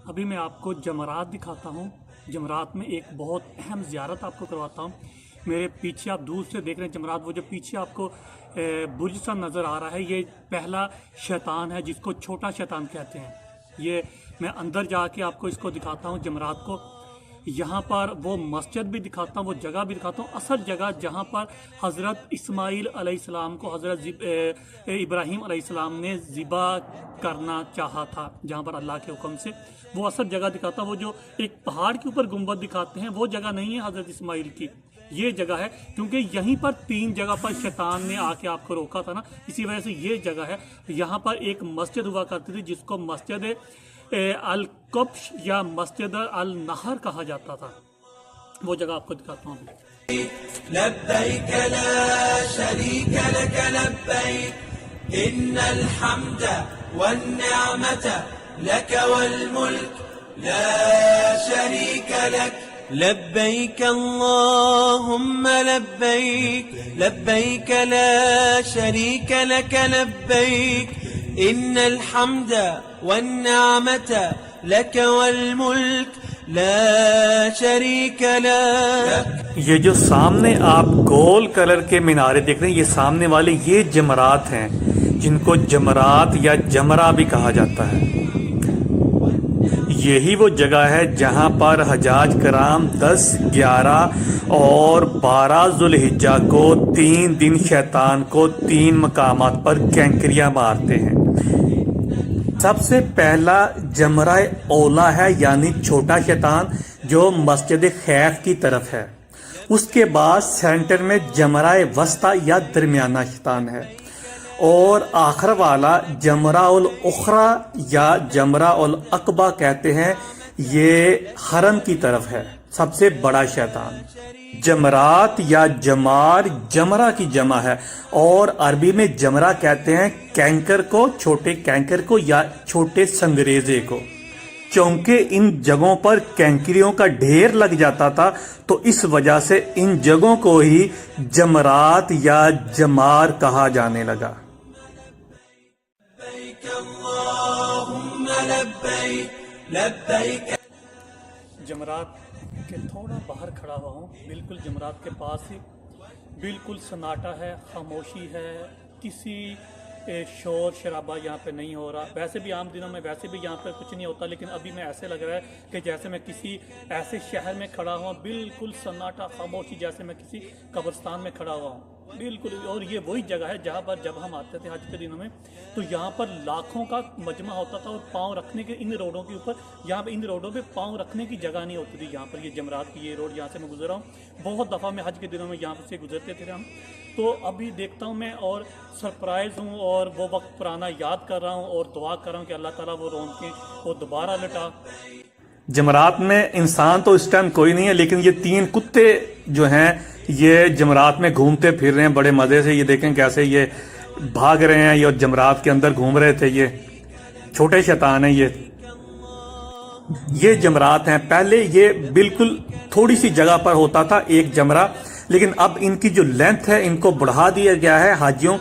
ابھی میں آپ کو جمرات دکھاتا ہوں۔ جمرات میں ایک بہت اہم زیارت آپ کو کرواتا ہوں۔ میرے پیچھے آپ دور سے دیکھ رہے ہیں جمرات، وہ جو پیچھے آپ کو برج سا نظر آ رہا ہے، یہ پہلا شیطان ہے جس کو چھوٹا شیطان کہتے ہیں۔ یہ میں اندر جا کے آپ کو اس کو دکھاتا ہوں جمرات کو۔ یہاں پر وہ مسجد بھی دکھاتا ہوں، وہ جگہ بھی دکھاتا ہوں، اصل جگہ جہاں پر حضرت اسماعیل علیہ السلام کو حضرت ابراہیم علیہ السلام نے ذبح کرنا چاہا تھا، جہاں پر اللہ کے حکم سے وہ اصل جگہ دکھاتا ہوں۔ وہ جو ایک پہاڑ کے اوپر گنبد دکھاتے ہیں وہ جگہ نہیں ہے حضرت اسماعیل کی، یہ جگہ ہے، کیونکہ یہیں پر 3 جگہ پر شیطان نے آ کے آپ کو روکا تھا نا، اسی وجہ سے یہ جگہ ہے۔ یہاں پر ایک مسجد ہوا کرتی تھی جس کو مسجد القبش یا مسجد النہر کہا جاتا تھا، وہ جگہ آپ کو دکھاتا ہوں۔ لبیک لا شریک لک لبیک ان الحمد والنعمت لک والملک لا شریک لک لبیک اللہم لبیک لبیک لا شریک لک لبیک ان الحمد والنعمت لک والملک لا شریک لک۔ یہ جو سامنے آپ گول کلر کے مینارے دیکھ رہے ہیں، یہ سامنے والے یہ جمرات ہیں جن کو جمرات یا جمرہ بھی کہا جاتا ہے۔ یہی وہ جگہ ہے جہاں پر حجاج کرام 10، 11 اور 12 ذوالحجہ کو 3 دن شیطان کو 3 مقامات پر کینکریاں مارتے ہیں۔ سب سے پہلا جمرہ اولا ہے، یعنی چھوٹا شیطان جو مسجد خیف کی طرف ہے۔ اس کے بعد سینٹر میں جمرہ وسطی یا درمیانہ شیطان ہے، اور آخر والا جمرہ الاخری یا جمرہ العقبہ کہتے ہیں، یہ حرم کی طرف ہے، سب سے بڑا شیطان۔ جمرات یا جمار جمرہ کی جمع ہے، اور عربی میں جمرہ کہتے ہیں کینکر کو، چھوٹے کینکر کو یا چھوٹے سنگریزے کو، چونکہ ان جگہوں پر کینکریوں کا ڈھیر لگ جاتا تھا تو اس وجہ سے ان جگہوں کو ہی جمرات یا جمار کہا جانے لگا۔ جمرات کے تھوڑا باہر کھڑا ہوا ہوں، بالکل جمرات کے پاس ہی، بالکل سناٹا ہے، خاموشی ہے، کسی شور شرابہ یہاں پہ نہیں ہو رہا۔ ویسے بھی عام دنوں میں ویسے بھی یہاں پہ کچھ نہیں ہوتا، لیکن ابھی میں ایسے لگ رہا ہے کہ جیسے میں کسی ایسے شہر میں کھڑا ہوا، بالکل سناٹا خاموشی، جیسے میں کسی قبرستان میں کھڑا ہوا ہوں بالکل۔ اور یہ وہی جگہ ہے جہاں پر جب ہم آتے تھے حج کے دنوں میں تو یہاں پر لاکھوں کا مجمع ہوتا تھا، اور پاؤں رکھنے کے ان روڈوں کے اوپر، یہاں پہ ان روڈوں پہ پاؤں رکھنے کی جگہ نہیں ہوتی تھی۔ یہاں پر یہ جمرات کی یہ روڈ، یہاں سے میں گزر رہا ہوں بہت دفعہ، میں حج کے دنوں میں یہاں سے گزرتے تھے ہم، تو ابھی دیکھتا ہوں میں اور سرپرائز ہوں، اور وہ وقت پرانا یاد کر رہا ہوں، اور دعا کر رہا ہوں کہ اللہ تعالیٰ وہ رونقیں وہ دوبارہ لٹا۔ جمرات میں انسان تو اس ٹائم کوئی نہیں ہے، لیکن یہ 3 کتے جو ہیں یہ جمرات میں گھومتے پھر رہے ہیں بڑے مزے سے۔ یہ دیکھیں کیسے یہ بھاگ رہے ہیں، یہ جمرات کے اندر گھوم رہے تھے، یہ چھوٹے شیطان ہیں۔ یہ جمرات ہیں، پہلے یہ بالکل تھوڑی سی جگہ پر ہوتا تھا ایک جمرہ، لیکن اب ان کی جو لینتھ ہے ان کو بڑھا دیا گیا ہے حاجیوں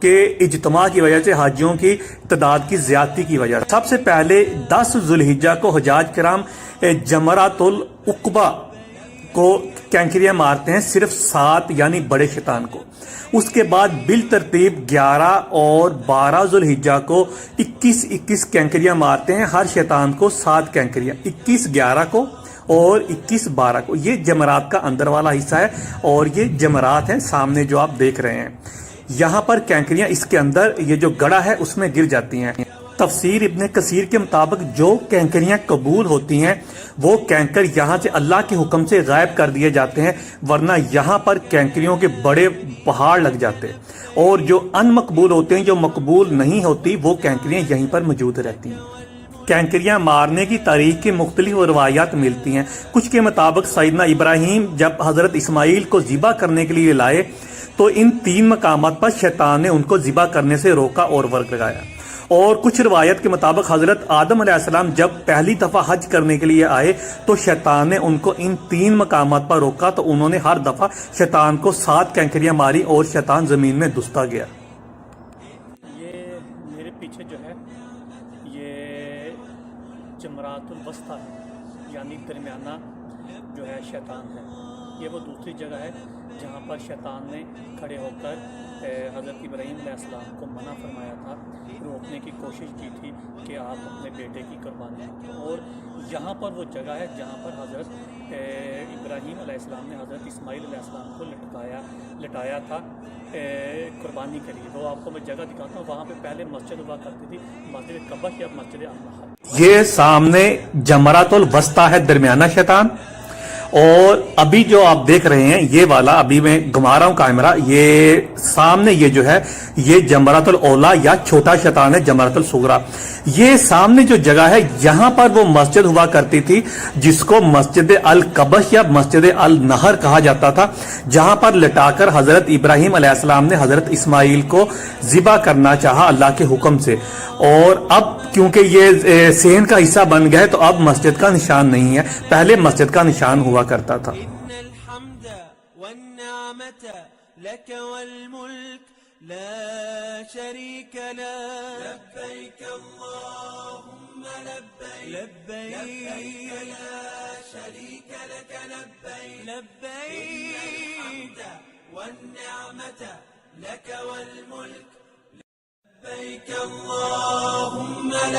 کے اجتماع کی وجہ سے، حاجیوں کی تعداد کی زیادتی کی وجہ سے۔ سب سے پہلے 10 ذوالحجہ کو حجاج کرام جمرۃ العقبہ کو کینکریاں مارتے ہیں، صرف 7 یعنی بڑے شیطان کو۔ اس کے بعد بالترتیب 11 اور 12 ذوالحجہ کو 21 کینکریاں مارتے ہیں، ہر شیطان کو 7 کینکریاں، 21 11 کو اور 21 12 کو۔ یہ جمرات کا اندر والا حصہ ہے، اور یہ جمرات ہیں سامنے جو آپ دیکھ رہے ہیں۔ یہاں پر کینکریاں اس کے اندر یہ جو گڑھا ہے اس میں گر جاتی ہیں۔ تفسیر ابن کثیر کے مطابق جو کینکریاں قبول ہوتی ہیں وہ کینکر یہاں سے اللہ کے حکم سے غائب کر دیے جاتے ہیں، ورنہ یہاں پر کینکریوں کے بڑے پہاڑ لگ جاتے ہیں، اور جو ان مقبول ہوتے ہیں، جو مقبول نہیں ہوتی، وہ کینکریاں یہیں پر موجود رہتی ہیں۔ کینکریاں مارنے کی تاریخ کی مختلف روایات ملتی ہیں۔ کچھ کے مطابق سیدنا ابراہیم جب حضرت اسماعیل کو ذبح کرنے کے لیے لائے تو ان 3 مقامات پر شیطان نے ان کو ذبح کرنے سے روکا اور ورگ لگایا۔ اور کچھ روایت کے مطابق حضرت آدم علیہ السلام جب پہلی دفعہ حج کرنے کے لیے آئے تو شیطان نے ان کو ان 3 مقامات پر روکا، تو انہوں نے ہر دفعہ شیطان کو 7 کینکریاں ماری اور شیطان زمین میں دستا گیا۔ یہ میرے پیچھے جو ہے یہ جمرات الوسطیٰ ہے، یعنی درمیانہ جو ہے شیطان ہے۔ یہ وہ دوسری جگہ ہے جہاں پر شیطان نے کھڑے ہو کر حضرت ابراہیم علیہ السلام کو منع فرمایا تھا، روکنے کی کوشش کی تھی کہ آپ اپنے بیٹے کی قربانی کریں، اور یہاں پر وہ جگہ ہے جہاں پر حضرت ابراہیم علیہ السلام نے حضرت اسماعیل علیہ السلام کو لٹایا تھا قربانی کے لیے۔ وہ آپ کو میں جگہ دکھاتا ہوں، وہاں پہ پہلے مسجد ہوا کرتی تھی، مسجد قبش یا مسجد النہر۔ یہ سامنے جمرات الوسطیٰ ہے، درمیانہ شیطان، اور ابھی جو آپ دیکھ رہے ہیں یہ والا، ابھی میں گھما رہا ہوں کیمرہ، یہ سامنے یہ جو ہے یہ جمرات الاولیٰ یا چھوٹا شیطان ہے، جمرات الصغریٰ۔ یہ سامنے جو جگہ ہے یہاں پر وہ مسجد ہوا کرتی تھی جس کو مسجد القبش یا مسجد النہر کہا جاتا تھا، جہاں پر لٹا کر حضرت ابراہیم علیہ السلام نے حضرت اسماعیل کو ذبح کرنا چاہا اللہ کے حکم سے۔ اور اب کیونکہ یہ صحن کا حصہ بن گیا ہے تو اب مسجد کا نشان نہیں ہے، پہلے مسجد کا نشان ہوا کرتا تھا۔ إن الحمد والنعمة لك والملك لا شريك لك لبيك اللهم لبيك لبيك لا شريك لك لبيك لبيك إن الحمد والنعمة لك والملك لبيك اللهم لبيك